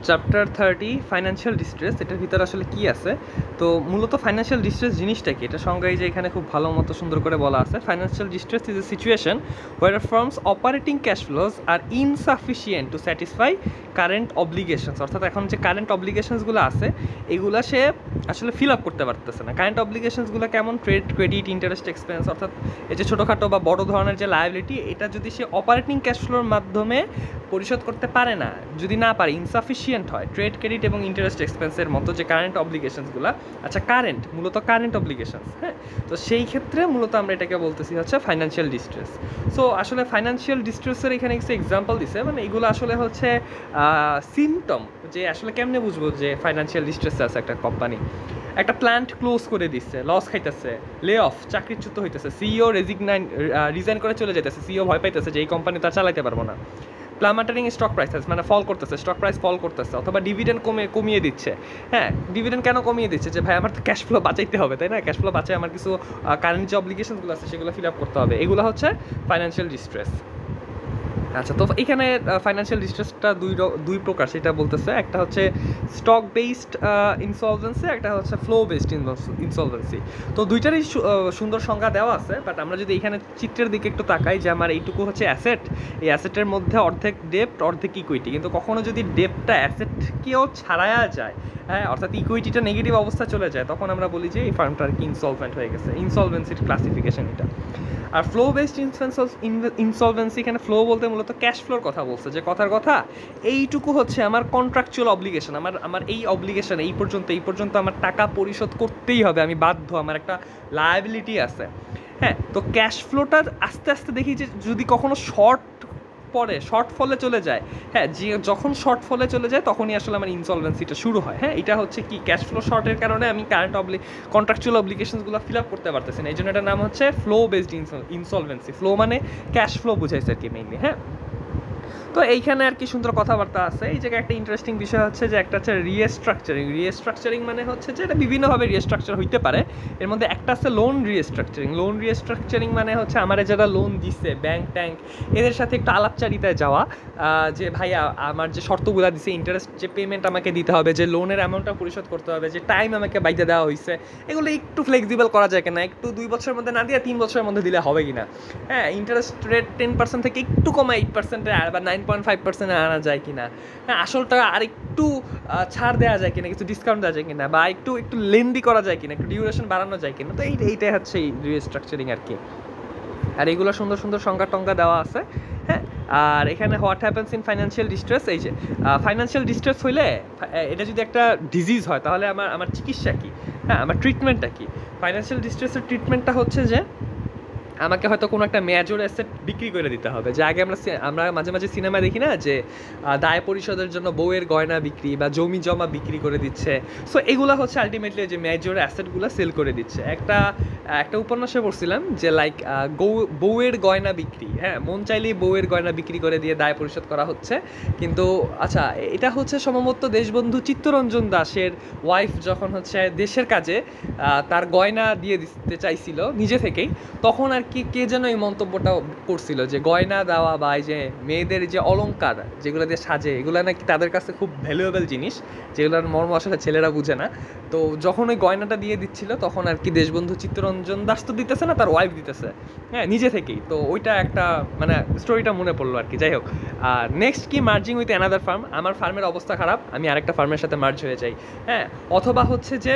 Chapter 30 financial distress, এটার ভিতরে আসলে কি আছে? তো মূলত ফাইন্যান্সিয়াল ডিস্ট্রেস জিনিসটা কি, এটা সংজ্ঞায় যে এখানে খুব ভালো মতো সুন্দর করে বলা আছে। Financial distress is a situation where firms operating cash flows are insufficient to satisfy current obligations, অর্থাৎ এখন যে কারেন্ট অব্লিগেশনসগুলো আছে এগুলো সে আসলে ফিল আপ করতে পারতেছে না। কারেন্ট অব্লিগেশনসগুলো কেমন? ট্রেড, ক্রেডিট, ইন্টারেস্ট, এক্সপেন্স, অর্থাৎ এই যে ছোটোখাটো বা বড় ধরনের যে লায়াবিলিটি, এটা যদি সে অপারেটিং ক্যাশ ফ্লোর মাধ্যমে পরিশোধ করতে পারে না, যদি না পারে, ইনসাফিসিয়েন্ট হয়, ট্রেড, ক্রেডিট এবং ইন্টারেস্ট এক্সপেন্সের মতো যে কারেন্ট অব্লিগেশনসগুলো, আচ্ছা কারেন্ট, মূলত কারেন্ট অব্লিগেশনস, হ্যাঁ, তো সেই ক্ষেত্রে মূলত আমরা এটাকে বলতেছি হচ্ছে ফাইন্যান্সিয়াল ডিস্ট্রেস। সো আসলে ফাইন্যান্সিয়াল ডিস্ট্রেসের এখানে কিছু এক্সাম্পল দিছে, মানে এগুলো আসলে হচ্ছে সিমটম, যে আসলে কেমনে বুঝবো যে ফাইন্যান্সিয়াল ডিস্ট্রেসে আছে একটা কোম্পানি। একটা প্ল্যান্ট ক্লোজ করে দিচ্ছে, লস খাইতেছে, লে অফ, চাকরিচ্যুত হইতেছে, সিইও রিজাইন করে চলে যেতেছে, সিইও ভয় পাইতেছে যে এই কোম্পানি তার চালাইতে পারবো না। প্লামাটারিং স্টক প্রাইসেস, মানে ফল করতেছে, স্টক প্রাইস ফল করতেছে, অথবা ডিভিডেন্ড কমিয়ে দিচ্ছে। হ্যাঁ, ডিভিডেন্ড কেন কমিয়ে দিচ্ছে? যে ভাই আমার তো ক্যাশ ফ্লো বাঁচাইতে হবে, তাই না? ক্যাশ ফ্লো বাঁচায় আমার কিছু কারেন্ট যে অব্লিগেশনগুলো আছে সেগুলো ফিল আপ করতে হবে। এগুলো হচ্ছে ফাইন্যান্সিয়াল ডিস্ট্রেস। আচ্ছা, তো এখানে ফাইন্যান্সিয়াল ডিস্ট্রেসটা দুই প্রকার সেটা বলতেছে। একটা হচ্ছে স্টক বেসড ইনসলভেন্সি, একটা হচ্ছে ফ্লো বেসড ইনসলভেন্সি। তো দুইটারই সুন্দর সংজ্ঞা দেওয়া আছে, বাট আমরা যদি এখানে চিত্রের দিকে একটু তাকাই, যে আমার এইটুকু হচ্ছে অ্যাসেট, এই অ্যাসেটের মধ্যে অর্ধেক ডেপ্ট অর্ধেক ইকুইটি, কিন্তু কখনো যদি ডেপ্টটা অ্যাসেটকেও ছাড়ায়া যায়, হ্যাঁ, অর্থাৎ ইকুইটিটা নেগেটিভ অবস্থা চলে যায়, তখন আমরা বলি যে এই ফার্মটা আর কি ইনসলভেন্ট হয়ে গেছে। ইনসলভেন্সির ক্লাসিফিকেশন এটা। আর ফ্লো বেসড ইনসলভেন্সি, এখানে ফ্লো বলতে মূলত ক্যাশ ফ্লোর কথা বলছে, যে কথার কথা এইটুকু হচ্ছে আমার কন্ট্রাকচুয়াল অব্লিগেশন, আমার এই অব্লিগেশন এই পর্যন্ত আমার টাকা পরিশোধ করতেই হবে, আমি বাধ্য, আমার একটা লায়াবিলিটি আছে। হ্যাঁ, তো ক্যাশ ফ্লোটা আস্তে আস্তে দেখি যে যদি কখনো শর্ট ফলে চলে যায়, হ্যাঁ, যে যখন শর্ট ফলে চলে যায় তখনই আসলে আমার ইনসলভেন্সিটা শুরু হয়। হ্যাঁ, এটা হচ্ছে কি, ক্যাশ ফ্লো শর্টের কারণে আমি কন্ট্রাকচুয়াল অব্লিগেশনসগুলো ফিল আপ করতে পারতেছি না, এই জন্য এটার নাম হচ্ছে ফ্লো বেসড ইনসলভেন্সি। ফ্লো মানে ক্যাশ ফ্লো বুঝাইছে আর কি মেইনলি। হ্যাঁ, তো এইখানে আর কি সুন্দর কথাবার্তা আছে। এই জায়গায় একটা ইন্টারেস্টিং বিষয় হচ্ছে যে একটা হচ্ছে রিস্ট্রাকচারিং মানে হচ্ছে যে এটা বিভিন্নভাবে রিস্ট্রাকচার হইতে পারে। এর মধ্যে একটা আছে লোন রিস্ট্রাকচারিং মানে হচ্ছে আমার যারা লোন দিচ্ছে, ব্যাংক ট্যাঙ্ক, এদের সাথে একটু আলাপচারিতায় যাওয়া, যে ভাইয়া আমার যে শর্তগুলো দিছে, ইন্টারেস্ট যে পেমেন্ট আমাকে দিতে হবে, যে লোনের অ্যামাউন্টটা পরিশোধ করতে হবে, যে টাইম আমাকে বাইতে দেওয়া হয়েছে, এগুলো একটু ফ্লেক্সিবল করা যায় কিনা, একটু 2 বছরের মধ্যে না দিয়ে 3 বছরের মধ্যে দিলে হবে কিনা। হ্যাঁ, ইন্টারেস্ট রেট 10% থেকে একটু কমে 8% বা 9.5% আনা যায় কিনা। হ্যাঁ, আসলটা আর একটু ছাড় দেওয়া যায় কিনা, কিছু ডিসকাউন্ট দেওয়া যায় কিনা, বা একটু লেন্দি করা যায় কিনা, একটু ডিউরেশন বাড়ানো যায় কিনা। তো এইটাই হচ্ছে এই রিস্ট্রাকচারিং আর কি। আর এইগুলো সুন্দর সুন্দর সংজ্ঞা টঙ্গা দেওয়া আছে। হ্যাঁ, আর এখানে what happens in financial distress, এই যে ফাইন্যান্সিয়াল ডিস্ট্রেস হইলে এটা যদি একটা ডিজিজ হয় তাহলে আমার চিকিৎসা কী, হ্যাঁ, আমার ট্রিটমেন্টটা কী? ফাইন্যান্সিয়াল ডিস্ট্রেসের ট্রিটমেন্টটা হচ্ছে যে আমাকে হয়তো কোনো একটা মেজর অ্যাসেট বিক্রি করে দিতে হবে। যে আগে আমরা মাঝে মাঝে সিনেমা দেখি না, যে দায় পরিশোধের জন্য বউয়ের গয়না বিক্রি বা জমি জমা বিক্রি করে দিচ্ছে। সো এগুলো হচ্ছে আলটিমেটলি যে মেজর অ্যাসেটগুলো সেল করে দিচ্ছে। একটা উপন্যাসে পড়ছিলাম যে লাইক বউয়ের গয়না বিক্রি, হ্যাঁ, মন চাইলেই বউয়ের গয়না বিক্রি করে দিয়ে দায় পরিশোধ করা হচ্ছে। কিন্তু আচ্ছা, এটা হচ্ছে সম্ভবত দেশবন্ধু চিত্তরঞ্জন দাশের ওয়াইফ যখন হচ্ছে দেশের কাজে তার গয়না দিয়ে দিতে চাইছিল নিজে থেকেই, তখন আর কি কে যেন এই মন্তব্যটা করছিল যে গয়না দেওয়া বা এই যে মেয়েদের যে অলংকার যেগুলো দিয়ে সাজে, এগুলো নাকি তাদের কাছে খুব ভ্যালুয়েবল জিনিস, যেগুলোর মর্ম আসলে ছেলেরা বুঝে না। তো যখন ওই গয়নাটা দিয়ে দিচ্ছিল তখন আর কি দেশবন্ধু চিত্তরঞ্জন দাস তো দিতেছে না, তার ওয়াইফ দিতেছে, হ্যাঁ, নিজে থেকেই। তো ওইটা একটা মানে স্টোরিটা মনে পড়লো আর কি। যাই হোক, আর নেক্সট কি, মার্জিং উইথ অ্যানাদার ফার্ম, আমার ফার্মের অবস্থা খারাপ, আমি আরেকটা ফার্মের সাথে মার্জ হয়ে যাই। হ্যাঁ, অথবা হচ্ছে যে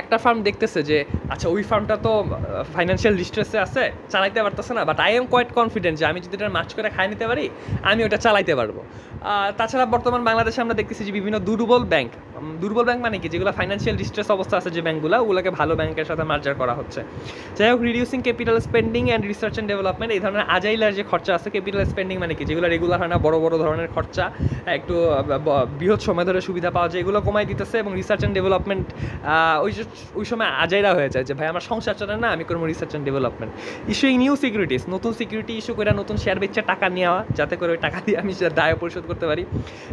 একটা ফার্ম দেখতেছে যে আচ্ছা ওই ফার্মটা তো ফাইন্যান্সিয়াল ডিস্ট্রেসে আছে, চালাইতে পারতেছে না, but I am quite confident যে আমি যদি এটা মার্চ করে খাই নিতে পারি, আমি ওটা চালাইতে পারবো। তাছাড়া বর্তমান বাংলাদেশে আমরা দেখতেছি যে বিভিন্ন দুর্বল ব্যাংক মানে কি, যেগুলো ফাইন্যান্সিয়াল ডিস্ট্রেস অবস্থা আছে যে ব্যাঙ্কগুলো, ওগুলোকে ভালো ব্যাংকের সাথে মার্জার করা হচ্ছে। যাই হোক, reducing capital spending and research and development, এই ধরনের আজাইলার যে খরচা আছে, ক্যাপিটাল স্পেন্ডিং মানে কি, যেগুলো রেগুলার হয় না, বড় বড় ধরনের খরচা, একটু বৃহৎ সময় ধরে সুবিধা পাওয়া যায়, এগুলো কমাই দিতেছে। এবং রিসার্চ অ্যান্ড ডেভেলপমেন্ট, ওই সময় আজাইরা হয়ে যায় যে ভাই আমার সংসার চলে না, আমি করবো research and development. Issuing new securities, নতুন সিকিউরিটি ইস্যু করে নতুন শেয়ার বেচে টাকা নেওয়া, যাতে করে ওই টাকা দিয়ে আমি দায় পরিশোধ করতে পারি।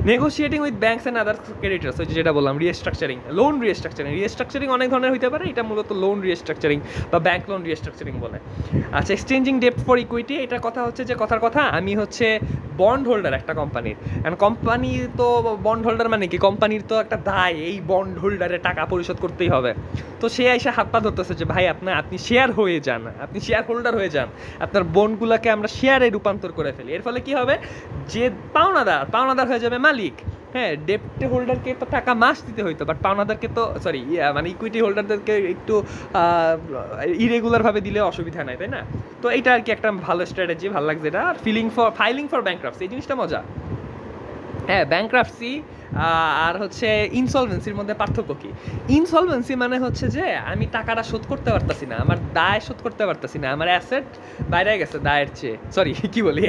Negotiating with banks and other creditors, ওই যেটা বললাম রিস্ট্রাকচারিং, লোন রিস্ট্রাকচারিং অনেক ধরনের হতে পারে, এটা মূলত লোন রিস্ট্রাকচারিং বা ব্যাংক লোন রিস্ট্রাকচারিং বলে। আচ্ছা, এক্সচেঞ্জিং ডেপ্ট ফর ইকুইটি, এটা কথা হচ্ছে যে কথার কথা আমি হচ্ছে বন্ড হোল্ডার একটা কোম্পানির, অ্যান্ড কোম্পানি তো বন্ড হোল্ডার মানে কি, কোম্পানির তো একটা দায় এই বন্ড হোল্ডারে টাকা পরিশোধ করতেই হবে। তো সে এসে হাত পা ধরতেছে যে ভাই আপনি শেয়ার হয়ে যান, আপনি শেয়ার হোল্ডার হয়ে যান, আপনার বন্ডগুলোকে আমরা শেয়ারে রূপান্তর করে ফেলি। এর ফলে কি হবে, যে পাওনাদার হয়ে যাবে মালিক। হ্যাঁ, ডেপ্ট হোল্ডারকে তো টাকা মাস দিতে হইতো, বাট পাওনাদারকে তো মানে ইকুইটি হোল্ডারদেরকে একটু ইরেগুলারভাবে দিলে অসুবিধা নাই, তাই না? তো এইটা আর কি একটা ভালো স্ট্র্যাটেজি, ভালো লাগছে এটা। আর ফাইলিং ফর ব্যাংক্রাফটসি, এই জিনিসটা মজা। হ্যাঁ, ব্যাংক্রাফটসি আর হচ্ছে ইনসলভেন্সির মধ্যে পার্থক্য কি? ইনসলভেন্সি মানে হচ্ছে যে আমি টাকাটা শোধ করতে পারতাছি না, আমার দায় শোধ করতে পারতাছি না, আমার অ্যাসেট বাইরে গেছে দায়ের চেয়ে,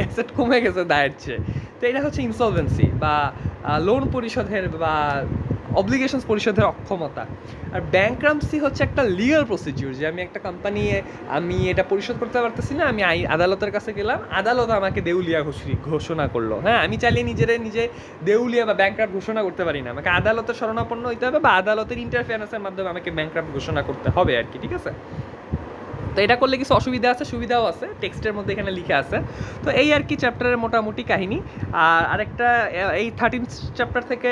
অ্যাসেট কমে গেছে দায়ের চেয়ে। তো এটা হচ্ছে ইনসলভেন্সি বা লোন পরিশোধের বা অব্লিগেশনস পরিশোধের অক্ষমতা। আর ব্যাংক্রাফটসি হচ্ছে একটা লিগাল প্রসিডিউর, যে আমি একটা কোম্পানি, আমি এটা পরিশোধ করতে পারতেছি না, আমি আদালতের কাছে গেলাম, আদালত আমাকে দেউলিয়া ঘোষণা করলো। হ্যাঁ, আমি চাইলে নিজে দেউলিয়া বা ব্যাংক্রাফট ঘোষণা করতে পারি না, আমাকে আদালতের শরণাপন্ন হইতে হবে বা আদালতের ইন্টারফেয়ারেন্সের মাধ্যমে আমাকে ব্যাংক্রাফট ঘোষণা করতে হবে আর কি, ঠিক আছে? তো এটা করলে কিছু অসুবিধা আছে, সুবিধাও আছে, টেক্সটের মধ্যে এখানে লিখে আছে। তো এই আর কি চ্যাপ্টারের মোটামুটি কাহিনী। আর আরেকটা এই 13 চ্যাপ্টার থেকে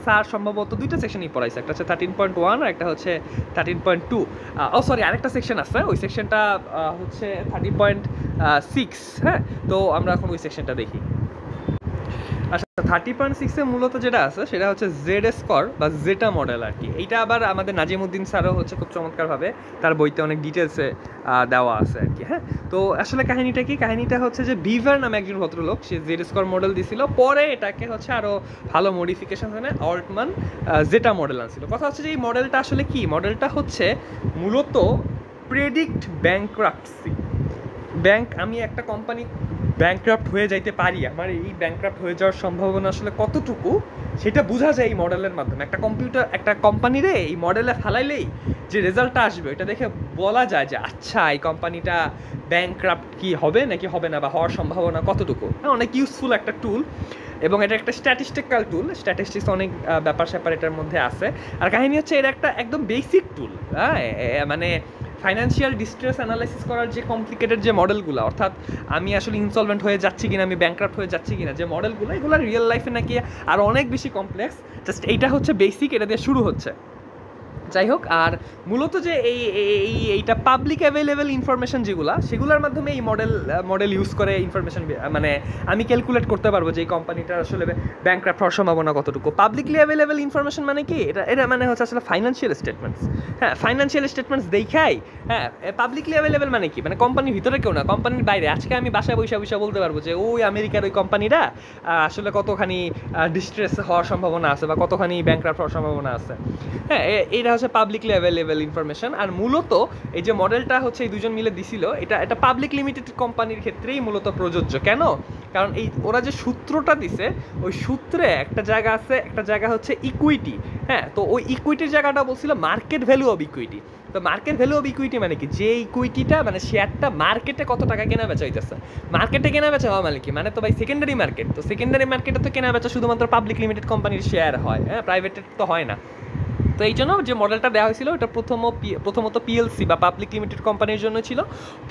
স্যার সম্ভবত দুইটা সেকশনই পড়াইছে, একটা হচ্ছে 13.1 আর একটা হচ্ছে 13.2। আরেকটা সেকশন আছে, ওই সেকশনটা হচ্ছে 30.6। হ্যাঁ, তো আমরা এখন ওই সেকশনটা দেখি। আচ্ছা, 30.6-এ মূলত যেটা আছে সেটা হচ্ছে জেড স্কোর বা জেটা মডেল আর কি। এইটা আবার আমাদের নাজিমুদ্দিন স্যারও হচ্ছে খুব চমৎকারভাবে তার বইতে অনেক ডিটেলসে দেওয়া আছে আর কি। হ্যাঁ, তো আসলে কাহিনীটা কি, কাহিনীটা হচ্ছে যে বিভার নামে একজন ভদ্রলোক, সে জেড স্কোর মডেল দিছিল, পরে এটাকে হচ্ছে আরও ভালো মডিফিকেশন এনে অল্টমান জেটা মডেল আনছিল। কথা হচ্ছে যে এই মডেলটা আসলে কি, মডেলটা হচ্ছে মূলত প্রেডিক্ট ব্যাংক্রাফটসি। আমি একটা কোম্পানি ব্যাংক্রাফট হয়ে যাইতে পারি, আমার এই ব্যাংক্রাফট হয়ে যাওয়ার সম্ভাবনা আসলে কতটুকু সেটা বোঝা যায় এই মডেলের মাধ্যমে। একটা কোম্পানিরে এই মডেলে ফেলাইলেই যে রেজাল্টটা আসবে এটা দেখে বলা যায় যে আচ্ছা এই কোম্পানিটা ব্যাংক্রাফট কি হবে নাকি হবে না, বা হওয়ার সম্ভাবনা কতটুকু। অনেক ইউজফুল একটা টুল, এবং এটা একটা স্ট্যাটিস্টিক্যাল টুল, স্ট্যাটিস্টিক্স অনেক ব্যাপার স্যাপার এটার মধ্যে আছে। আর কাহিনী হচ্ছে এটা একটা একদম বেসিক টুল। হ্যাঁ, মানে ফাইন্যান্সিয়াল ডিস্ট্রেস অ্যানালাইসিস করার যে কমপ্লিকেটেড যে মডেলগুলো, অর্থাৎ আমি আসলে ইনসলভেন্ট হয়ে যাচ্ছি কিনা, আমি ব্যাংক্রাফট হয়ে যাচ্ছি কিনা, যে মডেলগুলো, এগুলো রিয়েল লাইফে নাকি আর অনেক বেশি কমপ্লেক্স। জাস্ট এইটা হচ্ছে বেসিক, এটা দিয়ে শুরু হচ্ছে। যাই হোক, আর মূলত যে এইটা পাবলিক অ্যাভেলেবেল ইনফরমেশন যেগুলো, সেগুলোর মাধ্যমে এই মডেল ইউজ করে ইনফরমেশন, মানে আমি ক্যালকুলেট করতে পারবো যে এই কোম্পানিটার আসলে ব্যাংক্রাফট হওয়ার সম্ভাবনা কতটুকু। পাবলিকলি অ্যাভেলেবেল ইনফরমেশন মানে কি, এটা মানে হচ্ছে আসলে ফাইন্যান্সিয়াল স্টেটমেন্টস। হ্যাঁ, ফাইন্যান্সিয়াল স্টেটমেন্টস দেখাই। হ্যাঁ, পাবলিকলি অ্যাভেলেবেল মানে কি, মানে কোম্পানির ভিতরে কেউ না, কোম্পানির বাইরে। আজকে আমি বাসায় বসে বলতে পারবো যে ওই আমেরিকার ওই কোম্পানিটা আসলে কতখানি ডিস্ট্রেস হওয়ার সম্ভাবনা আছে বা কতখানি ব্যাংক্রাফট হওয়ার সম্ভাবনা আছে। হ্যাঁ, এটা হচ্ছে পাবলিকলি অ্যাভেলেবেল ইনফরমেশন। আর মূলত এই যে মডেলটা হচ্ছে এই দুজন মিলে দিছিল, এটা পাবলিক লিমিটেড কোম্পানির ক্ষেত্রেই মূলত প্রযোজ্য। কেন? কারণ ওরা যে সূত্রটা দিছে, ওই সূত্রে একটা জায়গা হচ্ছে ইকুইটি। হ্যাঁ, তো ওই ইকুইটির জায়গাটা বলছিল মার্কেট ভ্যালু অফ ইকুইটি। তো মার্কেট ভ্যালু অফ ইকুইটি মানে কি, যে ইকুইটিটা মানে শেয়ারটা মার্কেটে কত টাকা কেনা বেচা হইতেছে, মার্কেটে কেনা বেচা হওয়া মানে কি, মানে তো ভাই সেকেন্ডারি মার্কেট। তো সেকেন্ডারি মার্কেটে তো কেনা বেচা শুধুমাত্র পাবলিক লিমিটেড কোম্পানির শেয়ার হয়, হ্যাঁ, প্রাইভেটের তো হয় না। তো এই জন্য যে মডেলটা দেওয়া হয়েছিল এটা প্রথমত পিএলসি বা পাবলিক লিমিটেড কোম্পানির জন্য ছিল।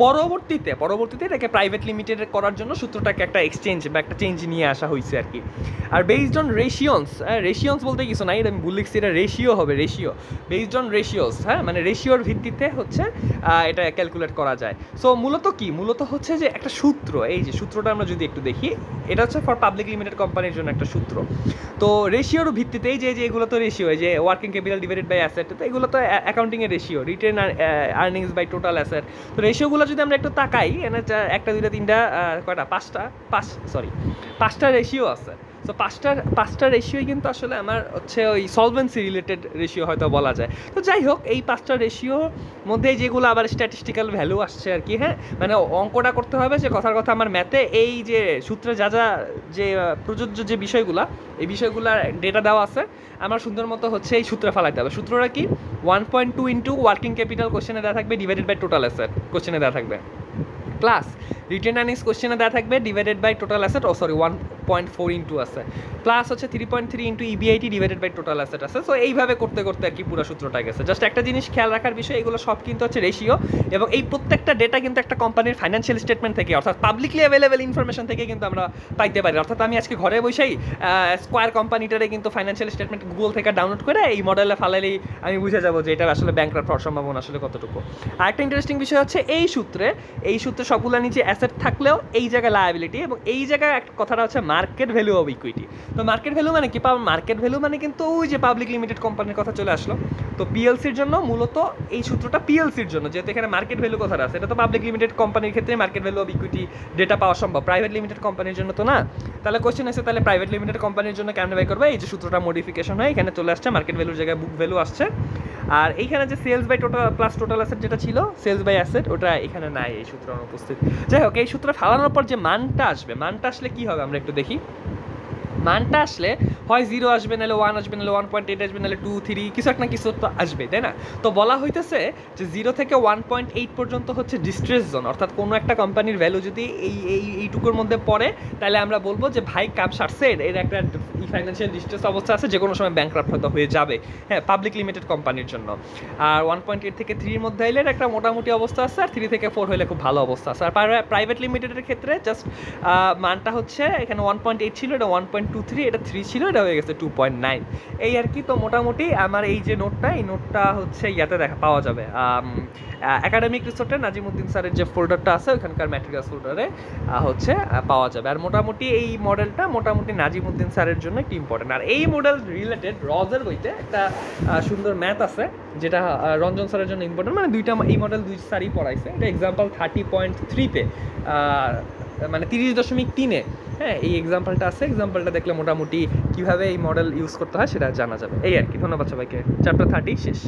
পরবর্তীতে এটাকে প্রাইভেট লিমিটেড করার জন্য সূত্রটাকে একটা এক্সচেঞ্জ বা একটা চেঞ্জ নিয়ে আসা হয়েছে আর কি। আর বেসড অন রেশিয়ন্স বলতে কিছু নাই, এটা আমি ভুল লিখছি, এটা রেশিও হবে, বেসড অন রেশিওস। হ্যাঁ, মানে রেশিওর ভিত্তিতে হচ্ছে এটা ক্যালকুলেট করা যায়। সো মূলত হচ্ছে যে একটা সূত্র, এই যে সূত্রটা আমরা যদি একটু দেখি, এটা হচ্ছে ফর পাবলিক লিমিটেড কোম্পানির জন্য একটা সূত্র। তো রেশিওর ভিত্তিতে যে এগুলো তো রেশিও, যে working capital divided by asset, তো এগুলো তো অ্যাকাউন্টিংয়ের ratio, retained earnings by total asset. তো রেশিওগুলো যদি আমরা একটু তাকাই, একটা দুইটা তিনটা পাঁচটা রেশিও আছে। তো পাঁচটা রেশিওই কিন্তু আসলে আমার হচ্ছে ওই সলভেন্সি রিলেটেড রেশিও হয়তো বলা যায়। তো যাই হোক, এই পাঁচটা রেশিওর মধ্যে যেগুলো আবার স্ট্যাটিস্টিক্যাল ভ্যালু আসছে আর কি। হ্যাঁ, মানে অঙ্কটা করতে হবে যে কথার কথা আমার ম্যাথে এই যে সূত্রে যা যে প্রযোজ্য যে বিষয়গুলো, এই বিষয়গুলোর ডেটা দেওয়া আছে, আমার সুন্দর মতো হচ্ছে এই সূত্রে ফেলাইতে হবে। সূত্রটা কি, 1.2 ইন্টু ওয়ার্কিং ক্যাপিটাল কোশ্চেনে দেওয়া থাকবে, ডিভাইডেড বাই টোটাল অ্যাসেট কোশ্চেনে দেওয়া থাকবে, প্লাস রিটেন আর্নিংস কোশ্চেনে দেওয়া থাকবে divided by total asset, 1.4 into আছে, প্লাস হচ্ছে 3.3 into EBIT divided by total asset আছে। সো এইভাবে করতে করতে আর কি পুরো সূত্রটা গেছে। জাস্ট একটা জিনিস খেয়াল রাখার বিষয়, এগুলো সব কিন্তু হচ্ছে রেশিও, এবং এই প্রত্যেকটা ডেটা কিন্তু একটা কোম্পানির ফাইন্যান্সিয়াল স্টেটমেন্ট থেকে, অর্থাৎ পাবলিকলি অ্যাভেলেবেল ইনফরমেশন থেকে কিন্তু আমরা পাইতে পারি। অর্থাৎ আমি আজকে ঘরে বসেই স্কোয়ার কোম্পানিটারে কিন্তু ফাইন্যান্সিয়াল স্টেটমেন্ট গুগল থেকে ডাউনলোড করে এই মডেলে ফালাইলেই আমি বুঝে যাবো যে এটা আসলে ব্যাংকরাপ্ট হওয়ার সম্ভাবনা আসলে কতটুকু। আর একটা ইন্টারেস্টিং বিষয় হচ্ছে এই সূত্রে সবগুলো নিচে অ্যাসেট থাকলেও এই জায়গায় লায়াবিলিটি, এবং এই জায়গায় একটা কথাটা হচ্ছে মার্কেট ভ্যালু অফ ইকুইটি। তো মার্কেট ভ্যালু মানে কি? মার্কেট ভ্যালু মানে কিন্তু ওই যে পাবলিক লিমিটেড কোম্পানির কথা চলে আসলো। তো পিএলসির জন্য মূলত এই সূত্রটা পিএলসির জন্য, যেহেতু এখানে মার্কেট ভ্যালু কথাটা আছে, এটা তো পাবলিক লিমিটেড কোম্পানির ক্ষেত্রে market value of equity data পাওয়া সম্ভব, প্রাইভেট লিমিটেড কোম্পানির জন্য তো না। তাহলে কোশ্চেন আছে, তাহলে প্রাইভেট লিমিটেড কোম্পানির জন্য কেমন বাই করবে? এই যে সূত্রটা মডিফিকেশন হয়, এখানে চলে আসছে মার্কেট ভ্যালুর জায়গায় বুক ভ্যালু আসছে। আর এইখানে যে sales by total plus total asset যেটা ছিল, সেলস বাই অ্যাসেট, ওটা এখানে নাই, এই সূত্র অনুপস্থিত। যাই হোক, এই সূত্র ফালানোর পর যে মানটা আসবে, মানটা আসলে কি হবে আমরা একটু দেখি। মানটা আসলে হয় 0 আসবে, নাহলে 1 আসবে, নাহলে 1.8 আসবে, নাহলে 2, 3 কিছু একটা না কিছু তো আসবে, তাই না? তো বলা হইতেছে যে 0 থেকে 1.8 পর্যন্ত হচ্ছে ডিস্ট্রেস জোন, অর্থাৎ কোনো একটা কোম্পানির ভ্যালু যদি এইটুকুর মধ্যে পড়ে, তাহলে আমরা বলবো যে ভাই কাম সারছে, এর একটা ফাইন্যান্সিয়াল ডিস্ট্রেস অবস্থা আছে, যে কোনো সময় ব্যাংকরাপ্ট হয়তো হয়ে যাবে, হ্যাঁ, পাবলিক লিমিটেড কোম্পানির জন্য। আর 1.8 থেকে 3 মধ্যে হইলে একটা মোটামুটি অবস্থা আছে, আর 3 থেকে 4 হইলে খুব ভালো অবস্থা আছে। আর প্রাইভেট লিমিটেডের ক্ষেত্রে জাস্ট মানটা হচ্ছে এখানে 1.8 ছিল, এটা 1.23, এটা 3 ছিল, এটা হয়ে গেছে 2.9, এই আর কি। তো মোটামুটি আমার এই যে নোটটা, এই নোটটা হচ্ছে ইয়াতে পাওয়া যাবে একাডেমিক রিসোর্টে নাজিমুদ্দিন স্যারের যে ফোল্ডারটা আছে, ওইখানকার ম্যাটেরিয়ালস ফোল্ডারে হচ্ছে পাওয়া যাবে। আর মোটামুটি এই মডেলটা মোটামুটি নাজিমুদ্দিন স্যারের জন্য একটি ইম্পর্টেন্ট। আর এই মডেল রিলেটেড রজের বইতে একটা সুন্দর ম্যাথ আছে, যেটা রঞ্জন স্যারের জন্য ইম্পর্টেন্ট, মানে এই মডেল 2 স্যারই পড়াইছে। এটা এক্সাম্পল 30.3-তে, মানে 30.3-এ, হ্যাঁ, এই এক্সাম্পলটা আছে। এক্সাম্পলটা দেখলে মোটামুটি কীভাবে এই মডেল ইউজ করতে হয় সেটা জানা যাবে, এই আর কি। ধন্যবাদ সবাইকে। চ্যাপ্টার 30 শেষ।